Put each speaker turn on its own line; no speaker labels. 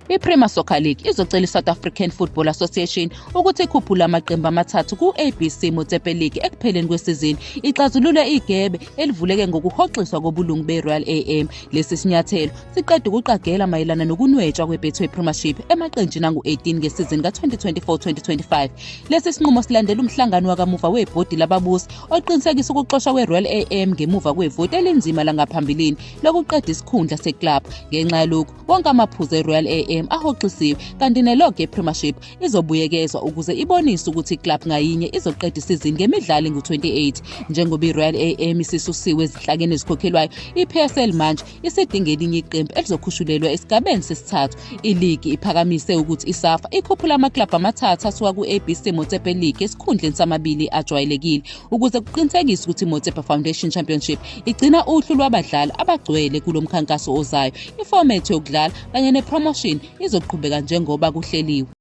I-Premier Soccer League izocela i-South African Football Association ukuthi ikhuphule amaqembu amathathu ku-ABC Motsepe League ekupheleni kwesizini ixazulule igebe elivuleke ngokuhoxiswa kobulungu be-Royal AM. Lesi sinyathelo siqeda ukuqagela mayelana nokunwetshwa kwe-Betway Premiership emaqenjini angu-18 ngesizini ka-2024-2025. Lesi sinqumo silandela umhlangano wakamuva webhodi lababusi oqinisekisa ukuxoshwa kwe-Royal AM ngemuva kwevoti elinzima langaphambilini lokuqeda isikhundla se-club. Ngenxa yalokhu, wonke amaphuzu e-Royal AM ahoxisiwe kanti nelogi ye-Premiership izobuyekezwa ukuze ibonise ukuthi i-club ngayinye izoqeda isizini ngemidlalo engu-28. Njengoba i-Royal AM isisusiwe ezinhlakeni ezikhokhelwayo, i-PSL manje isidinga elinye iqembu elizokhushulelwa esigabeni sesithathu. Iligi iphakamise ukuthi i-SAFA ikhuphula amaklabhu amathathu asuka ku-ABC Motsepe League esikhundleni samabili ajwayelekile ukuze kuqinisekiswe ukuthi i-Motsepe Foundation Championship igcina uhlu lwabadlali abagcwele kulo mkhankaso ozayo. Ifomethi yokudlala kanye nepromotion izoqhubeka njengoba kuhleliwe.